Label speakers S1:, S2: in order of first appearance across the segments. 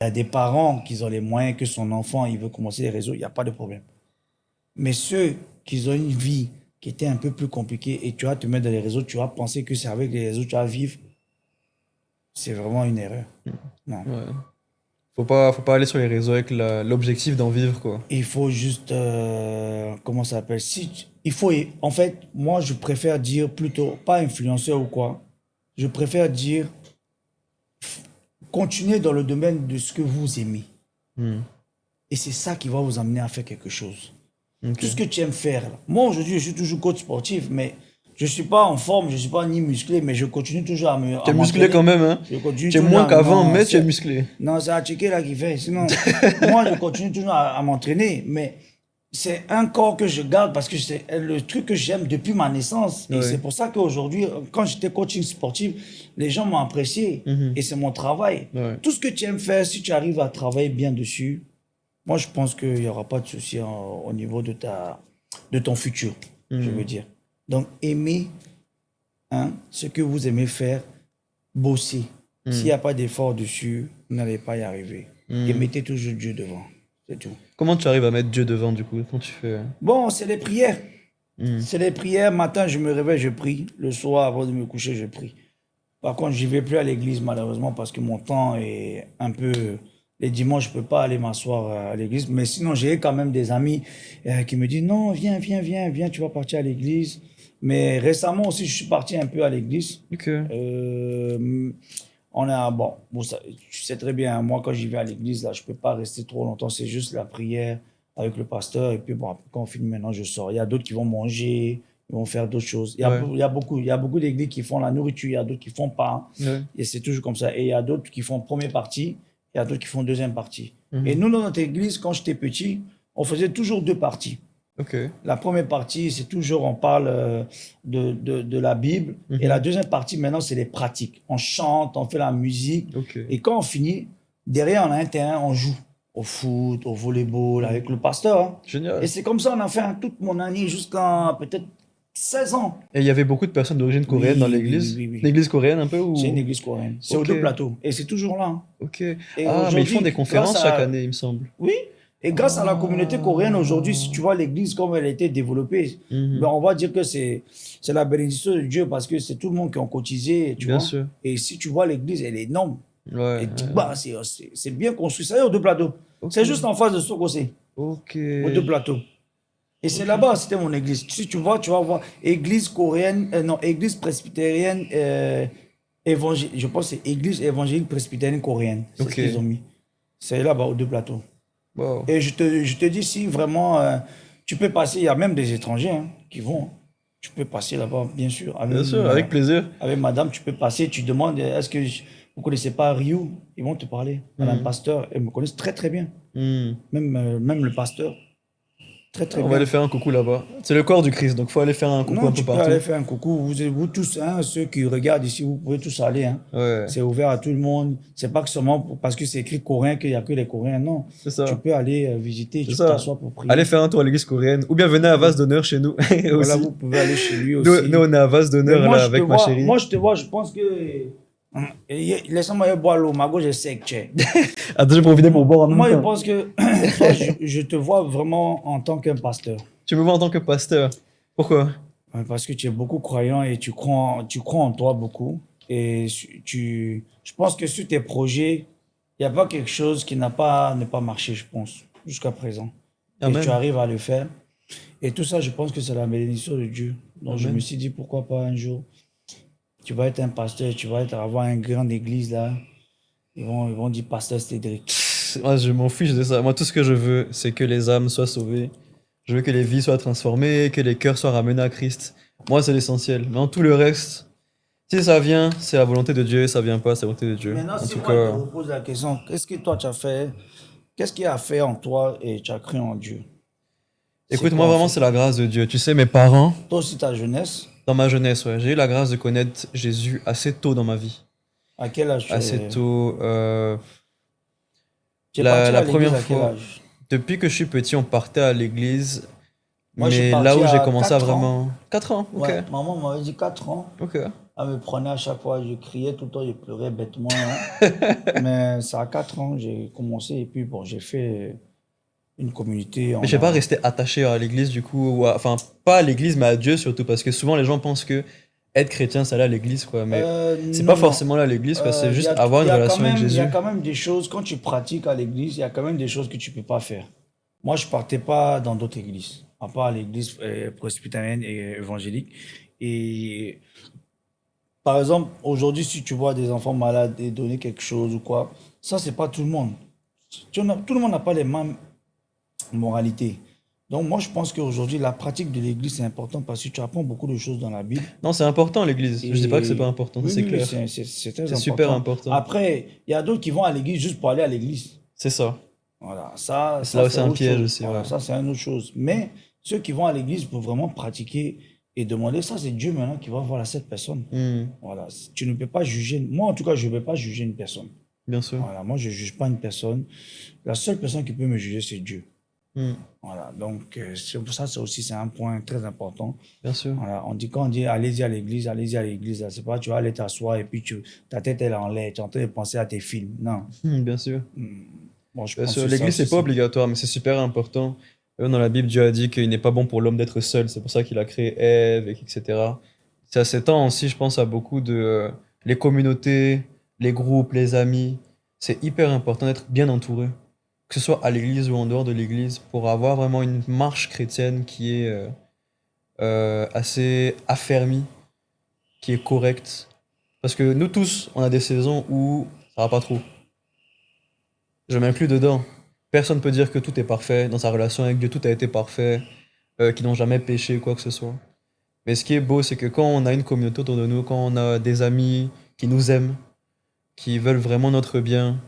S1: Il y a des parents qui ont les moyens que son enfant, il veut commencer les réseaux, il n'y a pas de problème. Mais ceux qui ont une vie qui était un peu plus compliquée et tu vas te mettre dans les réseaux, tu vas penser que c'est avec les réseaux que tu vas vivre, c'est vraiment une erreur. Non.
S2: Ouais. Faut pas aller sur les réseaux avec l'objectif d'en vivre, quoi.
S1: Il faut juste, comment ça s'appelle? Il faut, en fait, moi, je préfère dire plutôt, pas influenceur ou quoi, je préfère dire, continuez dans le domaine de ce que vous aimez.
S2: Hmm.
S1: Et c'est ça qui va vous amener à faire quelque chose.
S2: Ok.
S1: Tout ce que tu aimes faire. Là. Moi, aujourd'hui, je suis toujours coach sportif, mais je ne suis pas en forme, je ne suis pas ni musclé, mais je continue toujours
S2: Tu
S1: à
S2: es musclé
S1: m'entraîner.
S2: quand même, hein?
S1: Je continue
S2: Tu es
S1: toujours
S2: moins
S1: à...
S2: qu'avant,
S1: Non,
S2: mais tu es musclé.
S1: non, c'est à checker là qui fait. Sinon, moi, je continue toujours à m'entraîner, mais c'est un corps que je garde parce que c'est le truc que j'aime depuis ma naissance. Et
S2: Ouais.
S1: c'est pour ça qu'aujourd'hui, quand j'étais coaching sportif, les gens m'ont apprécié.
S2: Mhm.
S1: Et c'est mon travail.
S2: Ouais.
S1: Tout ce que tu aimes faire, si tu arrives à travailler bien dessus, moi, je pense qu'il n'y aura pas de souci au niveau de ton futur, je veux
S2: Mhm.
S1: dire. Donc, aimez ce que vous aimez faire, bossez. S'il n'y
S2: Mhm.
S1: a pas d'effort dessus, vous n'allez pas y arriver. Et
S2: Mhm.
S1: mettez toujours Dieu devant. C'est tout.
S2: Comment tu arrives à mettre Dieu devant, du coup? Comment tu fais?
S1: Bon, c'est les prières.
S2: Mhm.
S1: C'est les prières. Matin, je me réveille, je prie. Le soir, avant de me coucher, je prie. Par contre, j'y vais plus à l'église, malheureusement, parce que mon temps est un peu... Les dimanches, je peux pas aller m'asseoir à l'église. Mais sinon, j'ai quand même des amis qui me disent, non, viens, viens, viens, viens, tu vas partir à l'église. Mais récemment aussi, je suis parti un peu à l'église.
S2: Ok.
S1: On a, bon, tu sais très bien, moi, quand j'y vais à l'église, là, je peux pas rester trop longtemps. C'est juste la prière avec le pasteur. Et puis, bon, après, quand on finit maintenant, je sors. Il y a d'autres qui vont manger, ils vont faire d'autres choses.
S2: Ouais.
S1: Il y a beaucoup d'églises qui font la nourriture, il y a d'autres qui font pas.
S2: Ouais.
S1: Et c'est toujours comme ça. Et il y a d'autres qui font première partie, il y a d'autres qui font deuxième partie. Et
S2: Mhm.
S1: nous, dans notre église, quand j'étais petit, on faisait toujours deux parties.
S2: Ok.
S1: La première partie, c'est toujours, on parle de la Bible. Et la
S2: Mhm.
S1: deuxième partie, maintenant, c'est les pratiques. On chante, on fait la musique.
S2: Ok.
S1: Et quand on finit, derrière, on a un terrain, on joue au foot, au volleyball,
S2: Mhm.
S1: avec le pasteur. Hein. Et
S2: Génial.
S1: c'est comme ça, on a fait toute mon année jusqu'à peut-être 16 ans.
S2: Et il y avait beaucoup de personnes d'origine coréenne dans
S1: Oui, oui, oui,
S2: l'église?
S1: oui, oui.
S2: L'église coréenne un peu
S1: C'est une
S2: ou...
S1: église coréenne. C'est aux
S2: Ok.
S1: deux plateaux. Et c'est toujours là. Hein.
S2: Ok.
S1: Et
S2: Ah, mais ils font
S1: aujourd'hui,
S2: des
S1: grâce
S2: conférences chaque
S1: à...
S2: année, il me semble.
S1: Oui. Et grâce à la communauté coréenne aujourd'hui, si
S2: Ah.
S1: tu vois l'église comme elle a été développée, ben
S2: Mhm.
S1: on va dire que c'est la bénédiction de Dieu parce que c'est tout le monde qui a cotisé, tu
S2: Bien
S1: vois.
S2: sûr.
S1: Et si tu vois l'église, elle est énorme.
S2: Ouais.
S1: Et bah, c'est bien construit. Ça y est, aux deux plateaux.
S2: Ok.
S1: C'est juste en face de Sokosé,
S2: Ok.
S1: aux deux plateaux. Et c'est
S2: Ok.
S1: là-bas, c'était mon église. Si tu vois, tu vas voir église coréenne, non, église presbytérienne, je pense que c'est église évangélique presbytérienne coréenne. C'est ce
S2: Ok.
S1: qu'ils ont mis. C'est là-bas, aux deux plateaux.
S2: Wow.
S1: Et je te dis, si vraiment tu peux passer, il y a même des étrangers hein, qui vont. Hein. Tu peux passer là-bas, bien sûr.
S2: Bien sûr, avec plaisir.
S1: Avec madame, tu peux passer, tu demandes, est-ce que vous ne connaissez pas Ryu? Ils vont te parler. Madame
S2: Mhm.
S1: pasteur, ils me connaissent très très bien.
S2: Mhm.
S1: Même le pasteur, très très
S2: On va aller
S1: bien.
S2: faire un coucou là-bas. C'est le corps du Christ, donc faut aller faire un coucou
S1: Non,
S2: un peu
S1: tu peux aller
S2: partout.
S1: faire un coucou. Vous tous, hein, ceux qui regardent ici, vous pouvez tous aller. Hein.
S2: Ouais,
S1: C'est ouvert à tout le monde. C'est pas que seulement parce que c'est écrit coréen qu'il y a que les Coréens. Non,
S2: c'est
S1: tu
S2: ça.
S1: peux aller visiter,
S2: C'est
S1: tu peux
S2: ça.
S1: t'asseoir pour
S2: Allez
S1: prier.
S2: faire un tour à l'église coréenne. Ou bien venez à Vase
S1: Oui.
S2: d'honneur chez nous
S1: Voilà,
S2: aussi.
S1: vous pouvez aller chez lui
S2: Nous,
S1: aussi.
S2: on est à Vase
S1: Mais
S2: d'honneur là avec ma chérie.
S1: je te vois, je pense que. Laisse-moi boire l'eau, ma gauche est sec, tu sais.
S2: Attends, je profiter pour boire en même
S1: Moi, je
S2: temps.
S1: pense que toi, je te vois vraiment en tant qu'un pasteur.
S2: Tu me vois en tant que pasteur. Pourquoi?
S1: Parce que tu es beaucoup croyant et tu crois en toi beaucoup. Et je pense que sur tes projets, il n'y a pas quelque chose qui ne pas marché, je pense, jusqu'à présent. Et tu
S2: Amen.
S1: arrives à le faire. Et tout ça, je pense que c'est la bénédiction de Dieu. Donc, je me
S2: Amen.
S1: suis dit, pourquoi pas un jour, tu vas être un pasteur, avoir une grande église là. Ils vont dire pasteur Cédric.
S2: Moi, je m'en fiche de ça. Moi, tout ce que je veux, c'est que les âmes soient sauvées. Je veux que les vies soient transformées, que les cœurs soient ramenés à Christ. Moi, c'est l'essentiel. Mais en tout le reste, si ça vient, c'est la volonté de Dieu. Ça vient pas, c'est la volonté de Dieu.
S1: Maintenant,
S2: En
S1: si
S2: tout
S1: moi je te
S2: cas,
S1: repose la question, qu'est-ce que toi tu as fait? Qu'est-ce qui a fait en toi et tu as cru en Dieu? C'est
S2: écoute,
S1: quoi
S2: moi,
S1: en
S2: vraiment,
S1: fait?
S2: c'est la grâce de Dieu. Tu sais, mes parents,
S1: Toi aussi, ta jeunesse,
S2: dans ma jeunesse, ouais, j'ai eu la grâce de connaître Jésus assez tôt dans ma vie.
S1: à quel âge
S2: Assez tôt.
S1: tu es parti
S2: La
S1: à l'église
S2: première
S1: à quel
S2: fois,
S1: âge?
S2: depuis que je suis petit, on partait à l'église.
S1: Moi, je suis
S2: Mais là
S1: parti
S2: où j'ai
S1: à
S2: commencé à
S1: 4 ans.
S2: vraiment. 4 ans, ok.
S1: Ouais, maman m'avait dit 4 ans.
S2: Ok.
S1: elle me prenait à chaque fois, je criais tout le temps, je pleurais bêtement. Hein. Mais ça a 4 ans, j'ai commencé et puis bon, j'ai fait une communauté.
S2: Mais je sais pas, rester attaché à l'église du coup, enfin pas à l'église mais à Dieu surtout, parce que souvent les gens pensent que être chrétien c'est aller à l'église quoi, mais c'est pas
S1: Non, non.
S2: forcément là à l'église quoi, c'est
S1: Il y
S2: juste
S1: a,
S2: avoir
S1: il
S2: une
S1: y a quand
S2: relation avec
S1: même, il y a
S2: Jésus.
S1: quand même des choses, quand tu pratiques à l'église, il y a quand même des choses que tu peux pas faire. Moi, je partais pas dans d'autres églises, à part l'église presbytérienne et évangélique. Et par exemple, aujourd'hui, si tu vois des enfants malades et donner quelque chose ou quoi, ça, c'est pas tout le monde. Tout le monde n'a pas les mêmes moralités. Donc, moi, je pense qu'aujourd'hui, la pratique de l'église, c'est important parce que tu apprends beaucoup de choses dans la Bible.
S2: Non, c'est important l'église, je dis pas que c'est pas
S1: Et
S2: important,
S1: oui,
S2: c'est
S1: oui, oui,
S2: clair.
S1: c'est très
S2: C'est super
S1: important.
S2: important.
S1: Après, il y a d'autres qui vont à l'église juste pour aller à l'église.
S2: C'est ça.
S1: Voilà,
S2: Et c'est
S1: ça
S2: là où
S1: c'est
S2: c'est un
S1: autre
S2: piège
S1: chose.
S2: aussi,
S1: Voilà,
S2: ouais.
S1: ça c'est une autre chose. Mais ceux qui vont à l'église pour vraiment pratiquer et demander, ça c'est Dieu maintenant qui va voir cette personne.
S2: Hmm,
S1: Voilà, tu ne peux pas juger. Moi, en tout cas, je ne peux pas juger une personne.
S2: bien sûr.
S1: Voilà, moi, je ne juge pas une personne. La seule personne qui peut me juger, c'est Dieu.
S2: Hmm,
S1: Voilà, donc c'est pour ça, c'est un point très important.
S2: bien sûr.
S1: Voilà, quand on dit allez-y à l'église, là, c'est pas tu vas aller t'asseoir et puis ta tête elle est en l'air, tu es en train de penser à tes films. Non.
S2: Bien sûr.
S1: Bon, je
S2: Bien
S1: pense
S2: sûr.
S1: que ça
S2: L'église
S1: aussi,
S2: c'est pas
S1: c'est.
S2: obligatoire, mais c'est super important. Dans la Bible, Dieu a dit qu'il n'est pas bon pour l'homme d'être seul, c'est pour ça qu'il a créé Ève, etc. Ça s'étend aussi, je pense, à beaucoup de les communautés, les groupes, les amis. C'est hyper important d'être bien entouré, que ce soit à l'église ou en dehors de l'église, pour avoir vraiment une marche chrétienne qui est assez affermie, qui est correcte. Parce que nous tous, on a des saisons où ça va pas trop. Je m'inclus dedans. Personne peut dire que tout est parfait dans sa relation avec Dieu, tout a été parfait, qu'ils n'ont jamais péché ou quoi que ce soit. Mais ce qui est beau, c'est que quand on a une communauté autour de nous, quand on a des amis qui nous aiment, qui veulent vraiment notre bien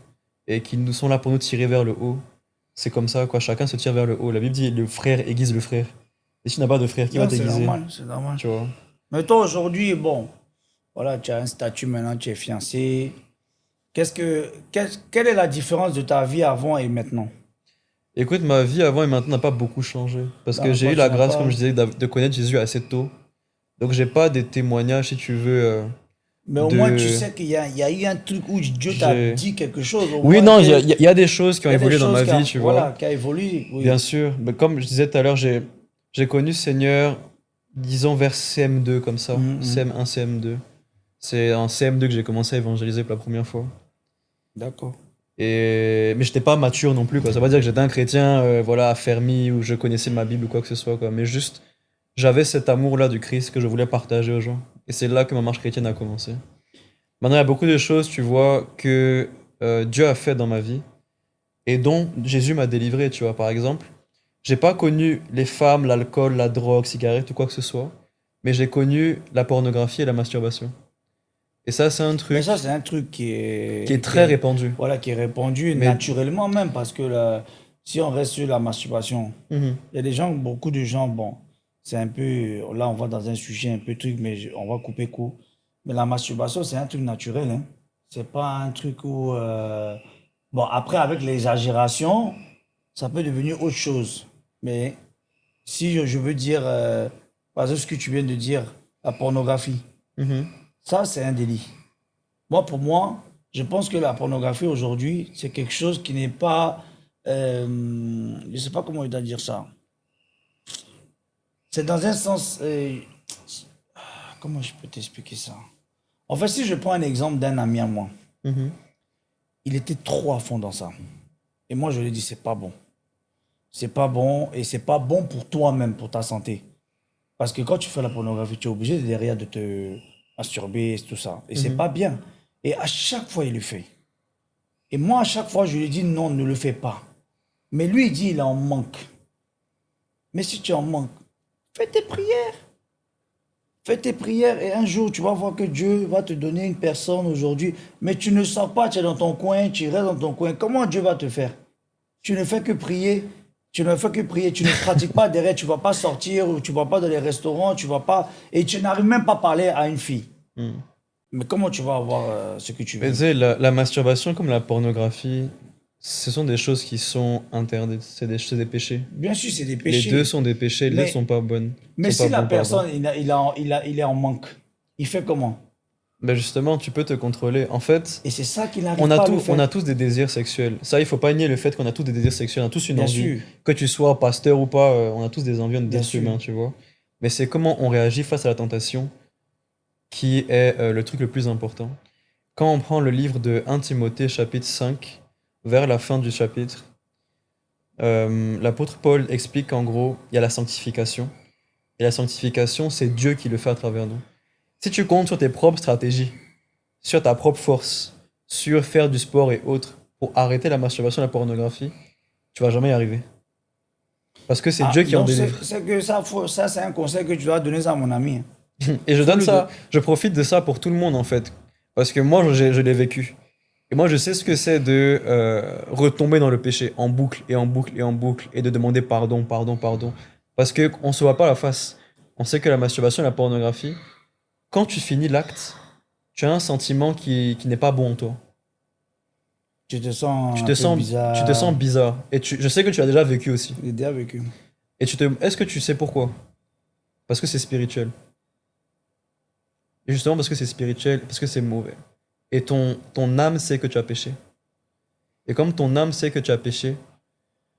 S2: et qui nous sont là pour nous tirer vers le haut, c'est comme ça, quoi. Chacun se tire vers le haut. La Bible dit le frère aiguise le frère. Et si tu n'as pas de frère, qui va
S1: Non, c'est
S2: t'aiguiser?
S1: normal, c'est normal.
S2: Tu vois?
S1: Mais toi, aujourd'hui, bon, voilà, tu as un statut maintenant, tu es fiancé. Quelle est la différence de ta vie avant et maintenant?
S2: Écoute, ma vie avant et maintenant n'a pas beaucoup changé. Parce que
S1: Dans
S2: j'ai
S1: quoi
S2: eu
S1: tu
S2: la
S1: n'as
S2: grâce, comme
S1: pas.
S2: je disais, de connaître Jésus assez tôt. Donc j'ai pas des témoignages, si tu veux,
S1: Mais au moins, tu
S2: de...
S1: sais qu'il y a eu un truc où Dieu t'a
S2: J'ai...
S1: dit quelque chose. Au
S2: Oui,
S1: moins,
S2: non, il y a des choses qui ont
S1: il y a des
S2: évolué dans
S1: choses
S2: ma vie, tu vois.
S1: voilà, qui a évolué.
S2: Bien
S1: Oui.
S2: sûr. Mais comme je disais tout à l'heure, j'ai connu le Seigneur, disons, vers CM2, comme ça.
S1: Mhm, mhm.
S2: CM1, CM2. C'est en CM2 que j'ai commencé à évangéliser pour la première fois.
S1: D'accord.
S2: Mais j'étais pas mature non plus, quoi. Ça veut pas dire que j'étais un chrétien, voilà, affermi, ou je connaissais ma Bible ou quoi que ce soit, quoi. Mais juste, j'avais cet amour-là du Christ que je voulais partager aux gens. Et c'est là que ma marche chrétienne a commencé. Maintenant, il y a beaucoup de choses, tu vois, que Dieu a fait dans ma vie et dont Jésus m'a délivré, tu vois. Par exemple, j'ai pas connu les femmes, l'alcool, la drogue, cigarette ou quoi que ce soit, mais j'ai connu la pornographie et la masturbation. Et ça, c'est un
S1: Mais ça,
S2: truc
S1: c'est un truc
S2: qui est très répandu.
S1: voilà, qui est répandu
S2: Mais
S1: naturellement même, parce que si on reste sur la masturbation,
S2: mhm,
S1: il y a des gens, beaucoup de gens, bon, c'est un peu, là, on va dans un sujet un peu truc, mais on va couper court. Mais la masturbation, c'est un truc naturel, hein. C'est pas un truc où, bon, après, avec l'exagération, ça peut devenir autre chose. Mais si je veux dire, par exemple, ce que tu viens de dire, la pornographie,
S2: mhm.
S1: ça, c'est un délit. Moi, pour moi, je pense que la pornographie aujourd'hui, c'est quelque chose qui n'est pas, je ne sais pas comment je dois dire ça. C'est dans un sens, comment je peux t'expliquer ça? En fait, si je prends un exemple d'un ami à moi,
S2: Mhm.
S1: il était trop à fond dans ça. Et moi, je lui ai dit, c'est pas bon. C'est pas bon et c'est pas bon pour toi-même, pour ta santé. Parce que quand tu fais la pornographie, tu es obligé derrière de te masturber et tout ça. Et c'est
S2: Mhm.
S1: pas bien. Et à chaque fois, il le fait. Et moi, à chaque fois, je lui dis non, ne le fais pas. Mais lui, il dit il en manque. Mais si tu en manques, fais tes prières. Fais tes prières et un jour, tu vas voir que Dieu va te donner une personne aujourd'hui. Mais tu ne sors pas, tu es dans ton coin, tu restes dans ton coin. Comment Dieu va te faire? Tu ne fais que prier. Tu ne fais que prier. Tu ne pratiques pas derrière. Tu ne vas pas sortir, ou tu ne vas pas dans les restaurants, tu vas pas. Et tu n'arrives même pas à parler à une fille.
S2: Mhm.
S1: Mais comment tu vas avoir ce que tu
S2: Mais tu
S1: veux?
S2: sais, la masturbation comme la pornographie, ce sont des choses qui sont interdites. C'est des péchés.
S1: Bien sûr, c'est des
S2: Les deux
S1: péchés.
S2: sont des péchés, les deux
S1: Mais
S2: sont pas bonnes.
S1: Mais
S2: Sont pas
S1: si la
S2: bons, pardon.
S1: personne, il est en manque, il fait comment?
S2: Ben justement, tu peux te contrôler. En fait,
S1: Et c'est ça qu'il n'arrive pas à le
S2: on
S1: faire.
S2: a tous des désirs sexuels. Ça, il faut pas nier le fait qu'on a tous des désirs sexuels. On a tous une
S1: Bien
S2: envie.
S1: sûr.
S2: Que tu sois pasteur ou pas, on a tous des envies
S1: Bien
S2: d'être
S1: sûr.
S2: humain, tu vois. Mais c'est comment on réagit face à la tentation qui est le truc le plus important. Quand on prend le livre de 1 Timothée chapitre 5, vers la fin du chapitre, l'apôtre Paul explique qu'en gros, il y a la sanctification. Et la sanctification, c'est Dieu qui le fait à travers nous. Si tu comptes sur tes propres stratégies, sur ta propre force, sur faire du sport et autres, pour arrêter la masturbation et la pornographie, tu vas jamais y arriver. Parce que c'est
S1: Ah,
S2: Dieu qui en
S1: donc
S2: délivre.
S1: c'est que ça c'est un conseil que tu dois donner ça à mon ami, hein.
S2: Et je
S1: Faut
S2: donne
S1: lui
S2: ça, je profite de ça pour tout le monde en fait. Parce que moi, je l'ai vécu. Et moi, je sais ce que c'est de retomber dans le péché en boucle et en boucle et en boucle et de demander pardon, pardon, pardon. Parce qu'on ne se voit pas la face. On sait que la masturbation et la pornographie, quand tu finis l'acte, tu as un sentiment qui n'est pas bon en toi.
S1: Tu te sens un peu
S2: Tu te sens
S1: bizarre.
S2: bizarre. Et je sais que tu as déjà vécu aussi.
S1: J'ai déjà vécu.
S2: Est-ce que tu sais pourquoi? Parce que c'est spirituel. Et justement parce que c'est spirituel, parce que c'est mauvais. Et ton âme sait que tu as péché. Et comme ton âme sait que tu as péché,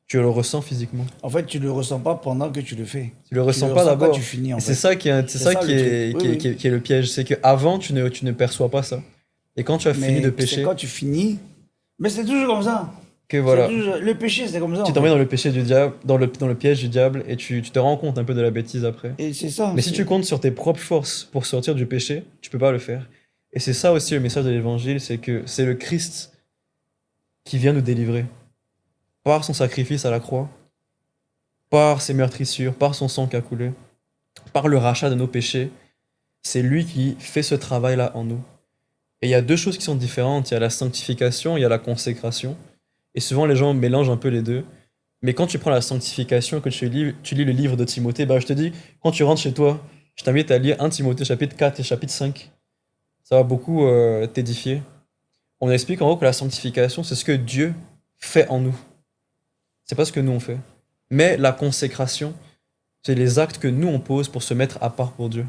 S2: tu le ressens physiquement.
S1: En fait, tu le ressens pas pendant que tu le fais.
S2: Tu le
S1: Tu
S2: ressens
S1: le
S2: pas
S1: ressens quand
S2: d'abord.
S1: tu finis, en
S2: Et c'est
S1: fait.
S2: ça c'est
S1: C'est
S2: ça
S1: ça
S2: qui
S1: le truc.
S2: est,
S1: Oui, oui.
S2: qui est le piège. C'est qu'avant, tu ne perçois pas ça. Et quand tu as fini de
S1: Mais c'est
S2: pécher,
S1: quand tu finis. Mais c'est toujours comme ça.
S2: que
S1: C'est
S2: voilà,
S1: toujours... Le péché, c'est comme ça,
S2: tu
S1: en
S2: t'en mets
S1: fait.
S2: dans le péché du diable, dans le piège du diable, et tu te rends compte un peu de la bêtise après.
S1: Et c'est ça.
S2: Mais si tu comptes sur tes propres forces pour sortir du péché, tu peux pas le faire. Et c'est ça aussi le message de l'évangile, c'est que c'est le Christ qui vient nous délivrer. Par son sacrifice à la croix, par ses meurtrissures, par son sang qui a coulé, par le rachat de nos péchés, c'est lui qui fait ce travail-là en nous. Et il y a deux choses qui sont différentes, il y a la sanctification, il y a la consécration. Et souvent les gens mélangent un peu les deux. Mais quand tu prends la sanctification, que tu lis le livre de Timothée, bah je te dis, quand tu rentres chez toi, je t'invite à lire 1 Timothée chapitre 4 et chapitre 5. Ça va beaucoup t'édifier. On explique en gros que la sanctification, c'est ce que Dieu fait en nous. C'est pas ce que nous on fait. Mais la consécration, c'est les actes que nous on pose pour se mettre à part pour Dieu.